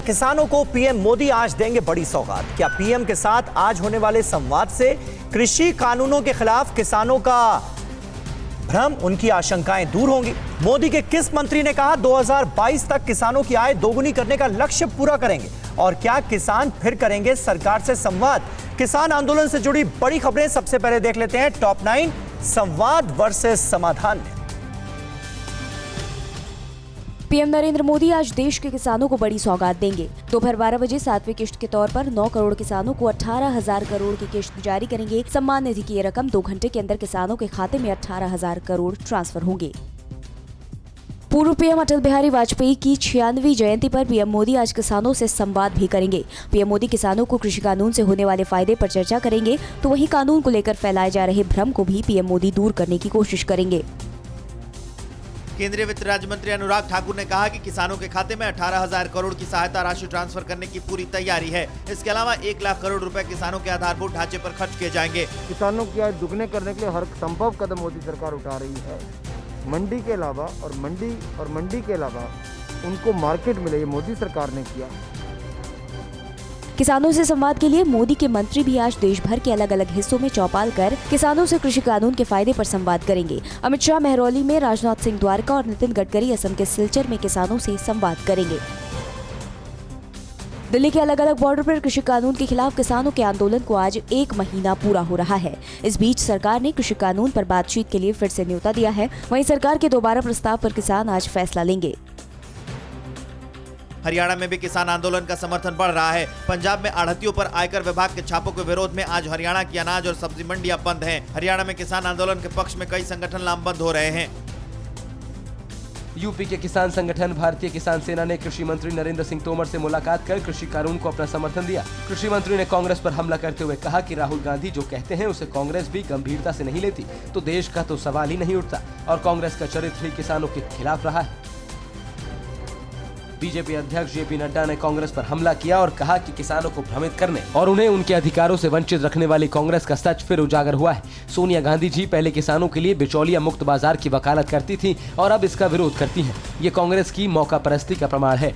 किसानों को पीएम मोदी आज देंगे बड़ी सौगात। क्या पीएम के साथ आज होने वाले संवाद से कृषि कानूनों के खिलाफ किसानों का भ्रम, उनकी आशंकाएं दूर होंगी? मोदी के किस मंत्री ने कहा 2022 तक किसानों की आय दोगुनी करने का लक्ष्य पूरा करेंगे? और क्या किसान फिर करेंगे सरकार से संवाद? किसान आंदोलन से जुड़ी बड़ी खबरें सबसे पहले देख लेते हैं टॉप 9 संवाद वर्सेस समाधान में। पीएम नरेंद्र मोदी आज देश के किसानों को बड़ी सौगात देंगे। दोपहर 12 बजे 7वीं किश्त के तौर पर 9 करोड़ किसानों को 18,000 करोड़ की किश्त जारी करेंगे। सम्मान निधि की ये रकम 2 घंटे के अंदर किसानों के खाते में 18,000 करोड़ ट्रांसफर होंगे। पूर्व पीएम अटल बिहारी वाजपेयी की 96वीं जयंती पर पीएम मोदी आज किसानों से संवाद भी करेंगे। पीएम मोदी किसानों को कृषि कानून से होने वाले फायदे पर चर्चा करेंगे, तो वहीं कानून को लेकर फैलाए जा रहे भ्रम को भी पीएम मोदी दूर करने की कोशिश करेंगे। केंद्रीय वित्त राज्य मंत्री अनुराग ठाकुर ने कहा कि किसानों के खाते में 18,000 करोड़ की सहायता राशि ट्रांसफर करने की पूरी तैयारी है। इसके अलावा 1 लाख करोड़ रुपए किसानों के आधारभूत ढांचे पर खर्च किए जाएंगे। किसानों की आय दुगने करने के लिए हर संभव कदम मोदी सरकार उठा रही है। मंडी के अलावा और मंडी के अलावा उनको मार्केट मिले, ये मोदी सरकार ने किया। किसानों से संवाद के लिए मोदी के मंत्री भी आज देश भर के अलग अलग हिस्सों में चौपाल कर किसानों से कृषि कानून के फायदे पर संवाद करेंगे। अमित शाह महरौली में, राजनाथ सिंह द्वारका और नितिन गडकरी असम के सिलचर में किसानों से संवाद करेंगे। दिल्ली के अलग अलग बॉर्डर पर कृषि कानून के खिलाफ किसानों के आंदोलन को आज 1 महीना पूरा हो रहा है। इस बीच सरकार ने कृषि कानून पर बातचीत के लिए फिर से न्योता दिया है। वहीं सरकार के दोबारा प्रस्ताव पर किसान आज फैसला लेंगे। हरियाणा में भी किसान आंदोलन का समर्थन बढ़ रहा है। पंजाब में आढ़तियों पर आयकर विभाग के छापों के विरोध में आज हरियाणा की अनाज और सब्जी मंडियां बंद हैं। हरियाणा में किसान आंदोलन के पक्ष में कई संगठन लामबंद हो रहे हैं। यूपी के किसान संगठन भारतीय किसान सेना ने कृषि मंत्री नरेंद्र सिंह तोमर से मुलाकात कर कृषि कानून को अपना समर्थन दिया। कृषि मंत्री ने कांग्रेस पर हमला करते हुए कहा कि राहुल गांधी जो कहते हैं उसे कांग्रेस भी गंभीरता से नहीं लेती, तो देश का तो सवाल ही नहीं उठता और कांग्रेस का चरित्र ही किसानों के खिलाफ रहा है। बीजेपी अध्यक्ष जेपी नड्डा ने कांग्रेस पर हमला किया और कहा कि किसानों को भ्रमित करने और उन्हें उनके अधिकारों से वंचित रखने वाली कांग्रेस का सच फिर उजागर हुआ है। सोनिया गांधी जी पहले किसानों के लिए बिचौलिया मुक्त बाजार की वकालत करती थी और अब इसका विरोध करती हैं। ये कांग्रेस की मौका परस्ती का प्रमाण है।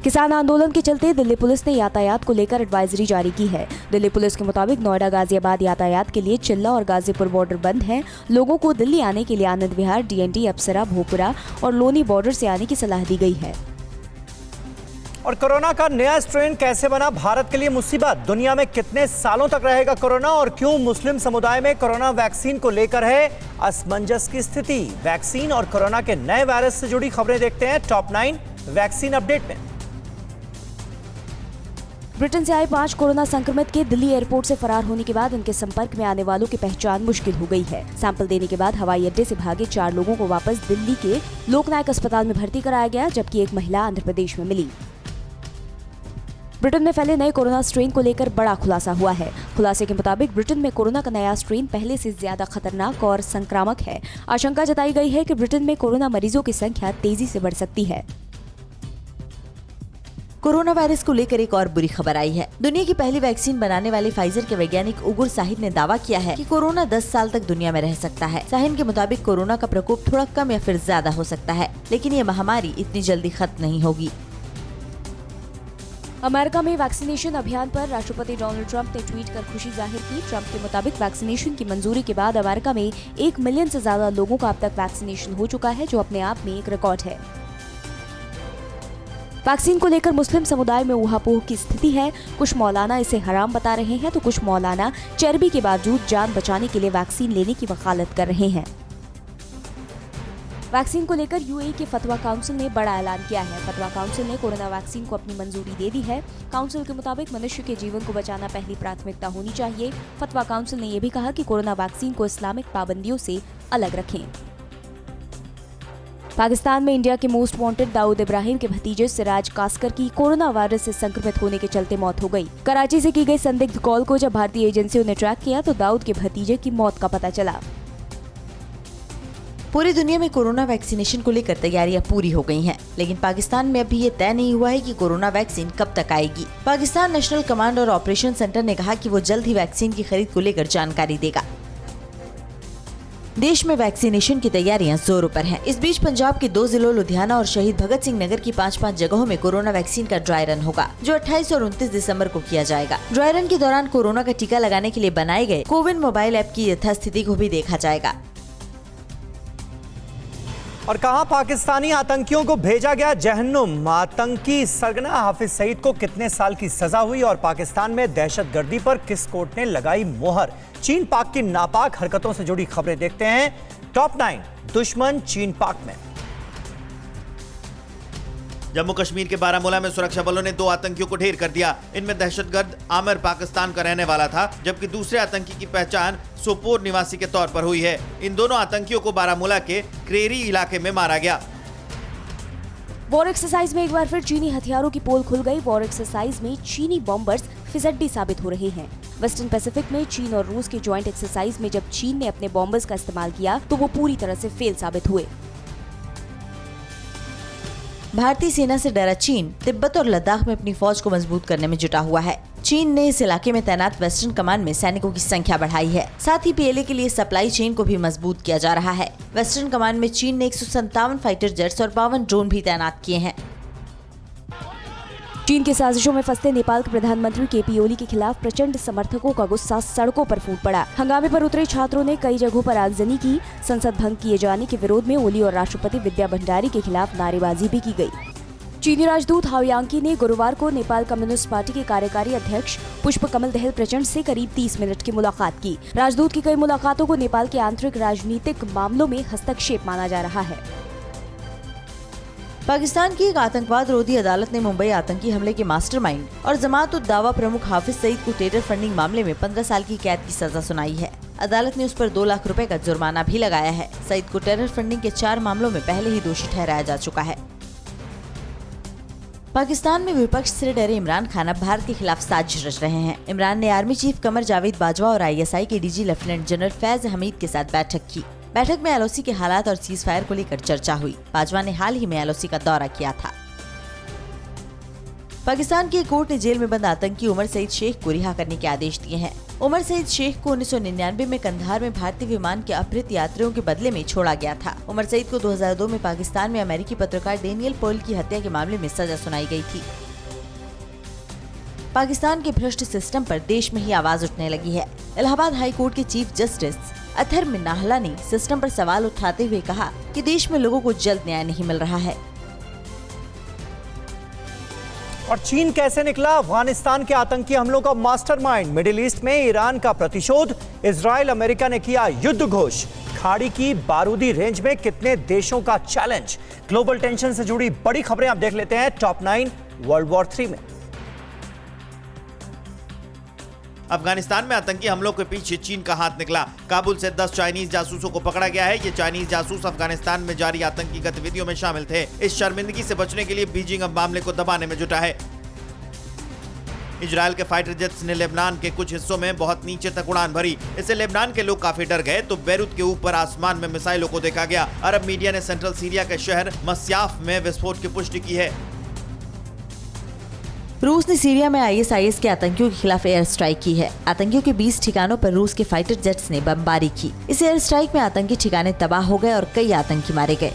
किसान आंदोलन के चलते दिल्ली पुलिस ने यातायात को लेकर एडवाइजरी जारी की है। दिल्ली पुलिस के मुताबिक नोएडा गाजियाबाद यातायात के लिए चिल्ला और गाजीपुर बॉर्डर बंद हैं। लोगों को दिल्ली आने के लिए आनंद विहार, डीएनडी, अप्सरा, भोपुरा और लोनी बॉर्डर से आने की सलाह दी गई है। और कोरोना का नया स्ट्रेन कैसे बना भारत के लिए मुसीबत? दुनिया में कितने सालों तक रहेगा कोरोना और क्यों मुस्लिम समुदाय में कोरोना वैक्सीन को लेकर है असमंजस की स्थिति? वैक्सीन और कोरोना के नए वायरस से जुड़ी खबरें देखते हैं टॉप 9 वैक्सीन अपडेट में। ब्रिटेन से आए 5 कोरोना संक्रमित के दिल्ली एयरपोर्ट से फरार होने के बाद उनके संपर्क में आने वालों की पहचान मुश्किल हो गई है। सैंपल देने के बाद हवाई अड्डे से भागे 4 लोगों को वापस दिल्ली के लोकनायक अस्पताल में भर्ती कराया गया, जबकि एक महिला आंध्र प्रदेश में मिली। ब्रिटेन में फैले नए कोरोना स्ट्रेन को लेकर बड़ा खुलासा हुआ है। खुलासे के मुताबिक ब्रिटेन में कोरोना का नया स्ट्रेन पहले से ज्यादा खतरनाक और संक्रामक है। आशंका जताई गई है कि ब्रिटेन में कोरोना मरीजों की संख्या तेजी से बढ़ सकती है। कोरोना वायरस को लेकर एक और बुरी खबर आई है। दुनिया की पहली वैक्सीन बनाने वाले फाइजर के वैज्ञानिक उगुर साहिन ने दावा किया है कि कोरोना 10 साल तक दुनिया में रह सकता है। साहिन के मुताबिक कोरोना का प्रकोप थोड़ा कम या फिर ज्यादा हो सकता है, लेकिन ये महामारी इतनी जल्दी खत्म नहीं होगी। अमेरिका में वैक्सीनेशन अभियान पर राष्ट्रपति डोनाल्ड ट्रंप ने ट्वीट कर खुशी जाहिर की। ट्रंप के मुताबिक वैक्सीनेशन की मंजूरी के बाद अमेरिका में 1 मिलियन से ज्यादा लोगों का अब तक वैक्सीनेशन हो चुका है, जो अपने आप में एक रिकॉर्ड है। वैक्सीन को लेकर मुस्लिम समुदाय में ऊहापोह की स्थिति है। कुछ मौलाना इसे हराम बता रहे हैं, तो कुछ मौलाना चर्बी के बावजूद जान बचाने के लिए वैक्सीन लेने की वकालत कर रहे हैं। वैक्सीन को लेकर यूएई के फतवा काउंसिल ने बड़ा ऐलान किया है। फतवा काउंसिल ने कोरोना वैक्सीन को अपनी मंजूरी दे दी है। काउंसिल के मुताबिक मनुष्य के जीवन को बचाना पहली प्राथमिकता होनी चाहिए। फतवा काउंसिल ने यह भी कहा कि कोरोना वैक्सीन को इस्लामिक पाबंदियों से अलग रखें। पाकिस्तान में इंडिया के मोस्ट वांटेड दाऊद इब्राहिम के भतीजे सिराज कास्कर की कोरोना वायरस से संक्रमित होने के चलते मौत हो गई। कराची से की गई संदिग्ध कॉल को जब भारतीय एजेंसियों ने ट्रैक किया तो दाऊद के भतीजे की मौत का पता चला। पूरी दुनिया में कोरोना वैक्सीनेशन को लेकर तैयारियां पूरी हो गई हैं, लेकिन पाकिस्तान में अभी ये तय नहीं हुआ है कि कोरोना वैक्सीन कब तक आएगी। पाकिस्तान नेशनल कमांड और ऑपरेशन सेंटर ने कहा कि वो जल्द ही वैक्सीन की खरीद को लेकर जानकारी देगा। देश में वैक्सीनेशन की तैयारियां जोरों पर हैं। इस बीच पंजाब के 2 जिलों लुधियाना और शहीद भगत सिंह नगर की 5-5 जगहों में कोरोना वैक्सीन का ड्राई रन होगा, जो 28 और 29 दिसंबर को किया जाएगा। ड्राई रन के दौरान कोरोना का टीका लगाने के लिए बनाए गए कोविन मोबाइल ऐप की यथास्थिति को भी देखा जाएगा। और कहां पाकिस्तानी आतंकियों को भेजा गया जहन्नुम। आतंकी सरगना हाफिज सईद को कितने साल की सजा हुई और पाकिस्तान में दहशतगर्दी पर किस कोर्ट ने लगाई मोहर। चीन पाक की नापाक हरकतों से जुड़ी खबरें देखते हैं टॉप 9 दुश्मन चीन पाक में। जम्मू कश्मीर के बारामूला में सुरक्षा बलों ने 2 आतंकियों को ढेर कर दिया। इनमें दहशतगर्द आमिर पाकिस्तान का रहने वाला था, जबकि दूसरे आतंकी की पहचान सोपोर निवासी के तौर पर हुई है। इन दोनों आतंकियों को बारामूला के क्रेरी इलाके में मारा गया। वॉर एक्सरसाइज में एक बार फिर चीनी हथियारों की पोल खुल गई। वॉर एक्सरसाइज में चीनी बॉम्बर्स फिजड्डी साबित हो रहे हैं। वेस्टर्न पैसिफिक में चीन और रूस की ज्वाइंट एक्सरसाइज में जब चीन ने अपने बॉम्बर्स का इस्तेमाल किया तो वो पूरी तरह से फेल साबित हुए। भारतीय सेना से डरा चीन तिब्बत और लद्दाख में अपनी फौज को मजबूत करने में जुटा हुआ है। चीन ने इस इलाके में तैनात वेस्टर्न कमांड में सैनिकों की संख्या बढ़ाई है। साथ ही पीएलए के लिए सप्लाई चेन को भी मजबूत किया जा रहा है। वेस्टर्न कमांड में चीन ने 157 फाइटर जेट्स और 52 ड्रोन भी तैनात किए हैं। चीन की साजिशों में फंसते नेपाल के प्रधानमंत्री केपी ओली के खिलाफ प्रचंड समर्थकों का गुस्सा सड़कों पर फूट पड़ा। हंगामे पर उतरे छात्रों ने कई जगहों पर आगजनी की। संसद भंग किए जाने के विरोध में ओली और राष्ट्रपति विद्या भंडारी के खिलाफ नारेबाजी भी की गई। चीनी राजदूत हाओ यांकी ने गुरुवार को नेपाल कम्युनिस्ट पार्टी के कार्यकारी अध्यक्ष पुष्प कमल दहल प्रचंड से करीब 30 मिनट की मुलाकात की। राजदूत की कई मुलाकातों को नेपाल के आंतरिक राजनीतिक मामलों में हस्तक्षेप माना जा रहा है। पाकिस्तान की एक आतंकवाद रोधी अदालत ने मुंबई आतंकी हमले के मास्टरमाइंड और जमात उद दावा प्रमुख हाफिज सईद को टेरर फंडिंग मामले में 15 साल की कैद की सजा सुनाई है। अदालत ने उस पर 2 लाख रुपए का जुर्माना भी लगाया है। सईद को टेरर फंडिंग के 4 मामलों में पहले ही दोषी ठहराया जा चुका है। पाकिस्तान में विपक्ष से डरे इमरान खान अब भारत के खिलाफ साजिश रच रहे हैं। इमरान ने आर्मी चीफ कमर जावेद बाजवा और ISI के DG lieutenant general Faiz Hamid के साथ बैठक की। बैठक में LOC के हालात और सीज फायर को लेकर चर्चा हुई। बाजवा ने हाल ही में LOC का दौरा किया था। पाकिस्तान की एक कोर्ट ने जेल में बंद आतंकी उमर सईद शेख को रिहा करने के आदेश दिए हैं। उमर सईद शेख को 1999 में कंधार में भारतीय विमान के अपहृत यात्रियों के बदले में छोड़ा गया था। उमर सईद को 2002 में पाकिस्तान में अमेरिकी पत्रकार डेनियल पर्ल की हत्या के मामले में सजा सुनाई गई थी। पाकिस्तान के भ्रष्ट सिस्टम पर देश में ही आवाज उठने लगी है। इलाहाबाद हाई कोर्ट के चीफ जस्टिस अथर मिन्नाहला ने सिस्टम पर सवाल उठाते हुए कहा कि देश में लोगों को जल्द न्याय नहीं मिल रहा है। और चीन कैसे निकला अफगानिस्तान के आतंकी हमलों का मास्टरमाइंड। मिडिल ईस्ट में ईरान का प्रतिशोध। इजराइल अमेरिका ने किया युद्ध घोष। खाड़ी की बारूदी रेंज में कितने देशों का चैलेंज। ग्लोबल टेंशन से जुड़ी बड़ी खबरें आप देख लेते हैं टॉप 9 वर्ल्ड वॉर 3 में। अफगानिस्तान में आतंकी हमलों के पीछे चीन का हाथ निकला। काबुल से 10 चाइनीज जासूसों को पकड़ा गया है। ये चाइनीज जासूस अफगानिस्तान में जारी आतंकी गतिविधियों में शामिल थे। इस शर्मिंदगी से बचने के लिए बीजिंग अब मामले को दबाने में जुटा है। इजराइल के फाइटर जेट्स ने लेबनान के कुछ हिस्सों में बहुत नीचे तक उड़ान भरी। इससे लेबनान के लोग काफी डर गए तो बैरूत के ऊपर आसमान में मिसाइलों को देखा गया। अरब मीडिया ने सेंट्रल सीरिया के शहर मस्याफ में विस्फोट की पुष्टि की है। रूस ने सीरिया में ISIS के आतंकियों के खिलाफ एयर स्ट्राइक की है। आतंकियों के 20 ठिकानों पर रूस के फाइटर जेट्स ने बमबारी की। इस एयर स्ट्राइक में आतंकी ठिकाने तबाह हो गए और कई आतंकी मारे गए।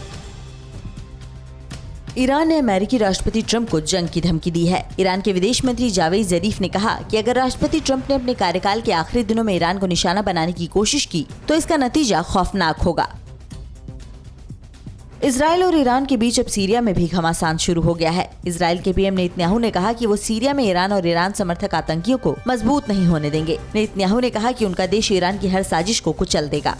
ईरान ने अमेरिकी राष्ट्रपति ट्रंप को जंग की धमकी दी है। ईरान के विदेश मंत्री जावेद जरीफ ने कहा कि अगर राष्ट्रपति ट्रंप ने अपने कार्यकाल के आखिरी दिनों में ईरान को निशाना बनाने की कोशिश की तो इसका नतीजा खौफनाक होगा। इजराइल और ईरान के बीच अब सीरिया में भी घमासान शुरू हो गया है। इजराइल के PM नेतन्याहू ने कहा कि वो सीरिया में ईरान और ईरान समर्थक आतंकियों को मजबूत नहीं होने देंगे। नेतन्याहू ने कहा कि उनका देश ईरान की हर साजिश को कुचल देगा।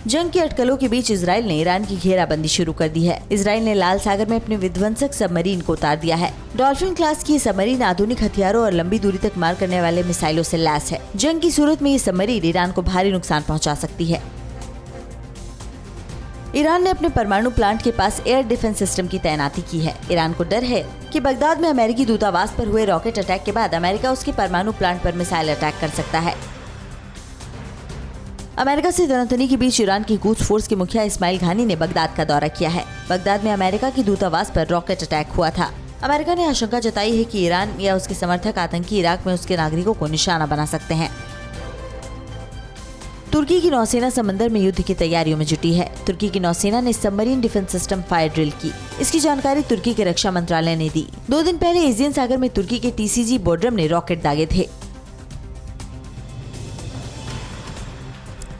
जंग की अटकलों के बीच इजराइल ने ईरान की घेराबंदी शुरू कर दी है। इजराइल ने लाल सागर में अपने विध्वंसक सबमरीन को उतार दिया है। डॉल्फिन क्लास की सबमरीन आधुनिक हथियारों और लंबी दूरी तक मार करने वाले मिसाइलों से लैस है। जंग की सूरत में ये सबमरीन ईरान को भारी नुकसान पहुंचा सकती है। ईरान ने अपने परमाणु प्लांट के पास एयर डिफेंस सिस्टम की तैनाती की है। ईरान को डर है कि बगदाद में अमेरिकी दूतावास पर हुए रॉकेट अटैक के बाद अमेरिका उसके परमाणु प्लांट पर मिसाइल अटैक कर सकता है। अमेरिका से तनातनी के बीच ईरान की कूच फोर्स के मुखिया इस्माइल घानी ने बगदाद का दौरा किया है। बगदाद में अमेरिका की दूतावास पर रॉकेट अटैक हुआ था। अमेरिका ने आशंका जताई है कि ईरान या उसके समर्थक आतंकी इराक में उसके नागरिकों को निशाना बना सकते हैं। तुर्की की नौसेना समंदर में युद्ध की तैयारियों में जुटी है। तुर्की की नौसेना ने submarine defence system fire drill की। इसकी जानकारी तुर्की के रक्षा मंत्रालय ने दी। 2 दिन पहले एजियन सागर में तुर्की के TCG बोड्रम ने रॉकेट दागे थे।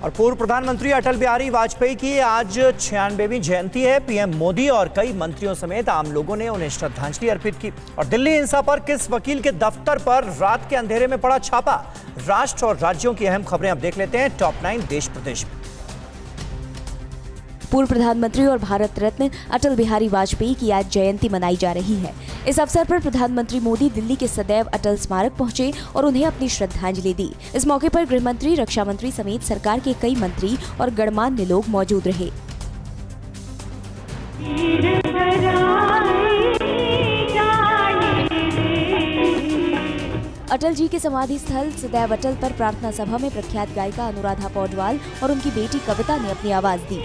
और पूर्व प्रधानमंत्री अटल बिहारी वाजपेयी की आज 96वीं जयंती है। पीएम मोदी और कई मंत्रियों समेत आम लोगों ने उन्हें श्रद्धांजलि अर्पित की। और दिल्ली हिंसा पर किस वकील के दफ्तर पर रात के अंधेरे में पड़ा छापा, राष्ट्र और राज्यों की अहम खबरें अब देख लेते हैं टॉप 9 देश प्रदेश में। पूर्व प्रधानमंत्री और भारत रत्न अटल बिहारी वाजपेयी की आज जयंती मनाई जा रही है। इस अवसर पर प्रधानमंत्री मोदी दिल्ली के सदैव अटल स्मारक पहुंचे और उन्हें अपनी श्रद्धांजलि दी। इस मौके पर गृह मंत्री, रक्षा मंत्री समेत सरकार के कई मंत्री और गणमान्य लोग मौजूद रहे। अटल जी के समाधि स्थल सदैव अटल पर प्रार्थना सभा में प्रख्यात गायिका अनुराधा पौडवाल और उनकी बेटी कविता ने अपनी आवाज दी।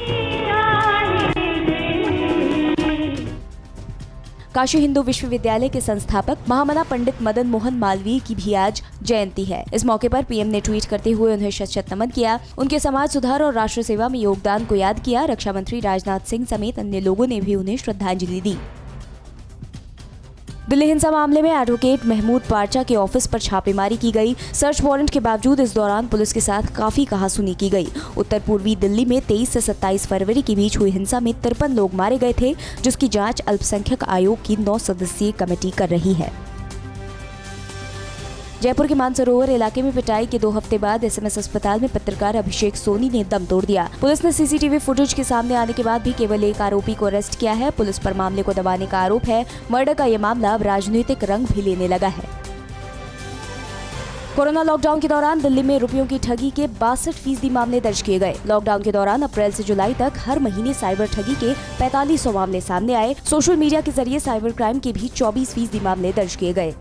काशी हिंदू विश्वविद्यालय के संस्थापक महामना पंडित मदन मोहन मालवीय की भी आज जयंती है। इस मौके पर पीएम ने ट्वीट करते हुए उन्हें शत-शत नमन किया। उनके समाज सुधार और राष्ट्र सेवा में योगदान को याद किया। रक्षा मंत्री राजनाथ सिंह समेत अन्य लोगों ने भी उन्हें श्रद्धांजलि दी। दिल्ली हिंसा मामले में एडवोकेट महमूद पार्चा के ऑफिस पर छापेमारी की गई। सर्च वारंट के बावजूद इस दौरान पुलिस के साथ काफी कहासुनी की गई। उत्तर पूर्वी दिल्ली में 23 से 27 फरवरी के बीच हुई हिंसा में 53 लोग मारे गए थे, जिसकी जांच अल्पसंख्यक आयोग की 9 सदस्यीय कमेटी कर रही है। जयपुर के मानसरोवर इलाके में पिटाई के 2 हफ्ते बाद SMS अस्पताल में पत्रकार अभिषेक सोनी ने दम तोड़ दिया। पुलिस ने CCTV फुटेज के सामने आने के बाद भी केवल एक आरोपी को अरेस्ट किया है। पुलिस पर मामले को दबाने का आरोप है। मर्डर का ये मामला अब राजनीतिक रंग भी लेने लगा है। कोरोना लॉकडाउन के दौरान दिल्ली में रुपयों की ठगी के 62% मामले दर्ज किए गए। लॉकडाउन के दौरान अप्रैल से जुलाई तक हर महीने साइबर ठगी के 4500 मामले सामने आए। सोशल मीडिया के जरिए साइबर क्राइम के भी 24% मामले दर्ज किए गए।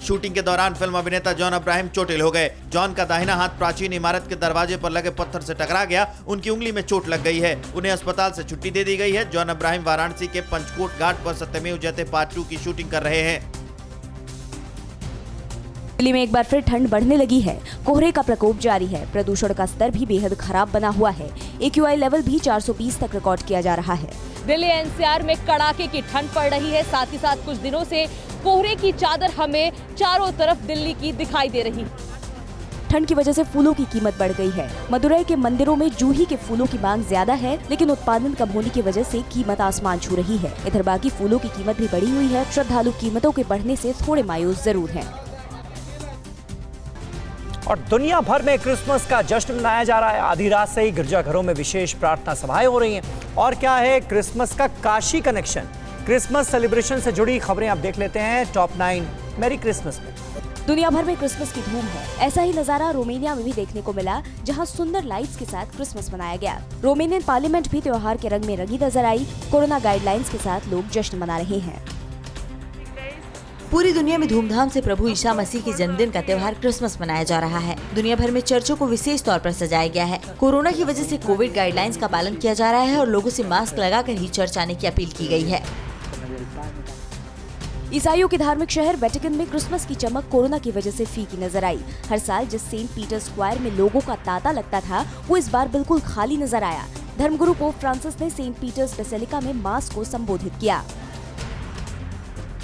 शूटिंग के दौरान फिल्म अभिनेता जॉन अब्राहम चोटिल हो गए। जॉन का दाहिना हाथ प्राचीन इमारत के दरवाजे पर लगे पत्थर से टकरा गया। उनकी उंगली में चोट लग गई है। उन्हें अस्पताल से छुट्टी दे दी गई है। जॉन अब्राहम वाराणसी के पंचकोट घाट पर सत्यमेव जयते पार्ट 2 की शूटिंग कर रहे हैं। दिल्ली में एक बार फिर ठंड बढ़ने लगी है। कोहरे का प्रकोप जारी है। प्रदूषण का स्तर भी बेहद खराब बना हुआ है। AQI लेवल भी 420 तक रिकॉर्ड किया जा रहा है। दिल्ली NCR में कड़ाके की ठंड पड़ रही है। साथ ही साथ कुछ दिनों से कोहरे की चादर हमें चारों तरफ दिल्ली की दिखाई दे रही। ठंड की वजह से फूलों की कीमत बढ़ गई है। मदुरई के मंदिरों में जूही के फूलों की मांग ज्यादा है, लेकिन उत्पादन कम होने की वजह से कीमत आसमान छू रही है। इधर बाकी फूलों की कीमत भी बढ़ी हुई है। श्रद्धालु कीमतों के बढ़ने से थोड़े मायूस जरूर हैं। और दुनिया भर में क्रिसमस का जश्न मनाया जा रहा है। आधी रात से ही गिरजाघरों में विशेष प्रार्थना सभाएं हो रही हैं। और क्या है क्रिसमस का काशी कनेक्शन? क्रिसमस सेलिब्रेशन से जुड़ी खबरें आप देख लेते हैं टॉप 9 मैरी क्रिसमस में। दुनिया भर में क्रिसमस की धूम है। ऐसा ही नजारा रोमानिया में भी देखने को मिला, जहां सुंदर लाइट्स के साथ क्रिसमस मनाया गया। रोमानियन पार्लियामेंट भी त्योहार के रंग में रंगी नजर आई। कोरोना गाइडलाइंस के साथ लोग जश्न मना रहे हैं। पूरी दुनिया में धूमधाम से प्रभु ईसा मसीह के जन्मदिन का त्योहार क्रिसमस मनाया जा रहा है। दुनिया भर में चर्चों को विशेष तौर पर सजाया गया है। कोरोना की वजह से कोविड गाइडलाइंस का पालन किया जा रहा है और लोगों से मास्क लगाकर ही चर्च आने की अपील की गई है। ईसाइयों के धार्मिक शहर वेटिकन में क्रिसमस की चमक कोरोना की वजह से फीकी नजर आई। हर साल जिस सेंट पीटर स्क्वायर में लोगों का तांता लगता था, वो इस बार बिल्कुल खाली नजर आया। धर्मगुरु पोप फ्रांसिस ने सेंट पीटर्स बेसिलिका में मास को संबोधित किया।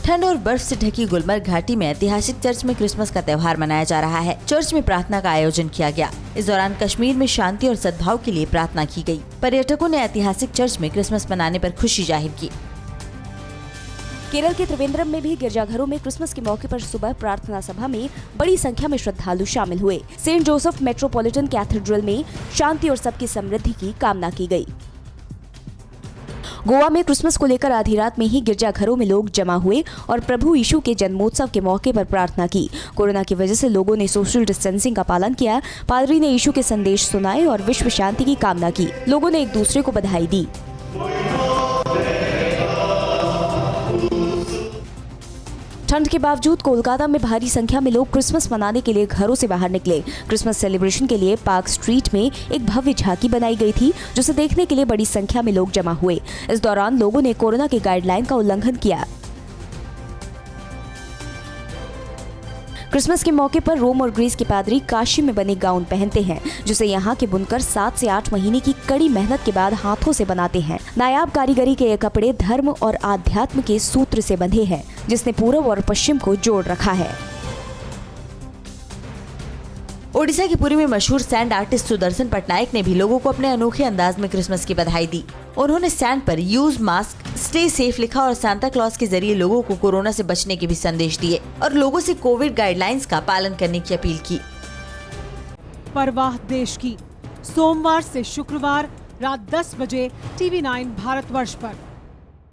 ठंड और बर्फ से ढकी गुलमर्ग घाटी में ऐतिहासिक चर्च में क्रिसमस का त्योहार मनाया जा रहा है। चर्च में प्रार्थना का आयोजन किया गया। इस दौरान कश्मीर में शांति और सद्भाव के लिए प्रार्थना की गई। पर्यटकों ने ऐतिहासिक चर्च में क्रिसमस मनाने पर खुशी जाहिर की। केरल के त्रिवेंद्रम में भी गिरजाघरों में क्रिसमस के मौके पर सुबह प्रार्थना सभा में बड़ी संख्या में श्रद्धालु शामिल हुए। सेंट जोसेफ मेट्रोपॉलिटन कैथेड्रल में शांति और सबकी समृद्धि की कामना की गई। गोवा में क्रिसमस को लेकर आधी रात में ही गिरजाघरों में लोग जमा हुए और प्रभु यीशु के जन्मोत्सव के मौके पर प्रार्थना की। कोरोना की वजह से लोगों ने सोशल डिस्टेंसिंग का पालन किया। पादरी ने यीशु के संदेश सुनाए और विश्व शांति की कामना की। लोगों ने एक दूसरे को बधाई दी। ठंड के बावजूद कोलकाता में भारी संख्या में लोग क्रिसमस मनाने के लिए घरों से बाहर निकले। क्रिसमस सेलिब्रेशन के लिए पार्क स्ट्रीट में एक भव्य झांकी बनाई गई थी, जिसे देखने के लिए बड़ी संख्या में लोग जमा हुए। इस दौरान लोगों ने कोरोना के गाइडलाइन का उल्लंघन किया। क्रिसमस के मौके पर रोम और ग्रीस के पादरी काशी में बने गाउन पहनते हैं, जिसे यहाँ के बुनकर 7 से 8 महीने की कड़ी मेहनत के बाद हाथों से बनाते हैं। नायाब कारीगरी के ये कपड़े धर्म और आध्यात्म के सूत्र से बंधे हैं, जिसने पूरब और पश्चिम को जोड़ रखा है। ओडिशा की पुरी में मशहूर सैंड आर्टिस्ट सुदर्शन पटनायक ने भी लोगों को अपने अनोखे अंदाज में क्रिसमस की बधाई दी। उन्होंने सैंड पर यूज मास्क, स्टे सेफ लिखा और सांता क्लॉज के जरिए लोगों को कोरोना से बचने के भी संदेश दिए और लोगों से कोविड गाइडलाइंस का पालन करने की अपील की। परवाह देश की, सोमवार से शुक्रवार रात 10 बजे TV9 भारतवर्ष पर।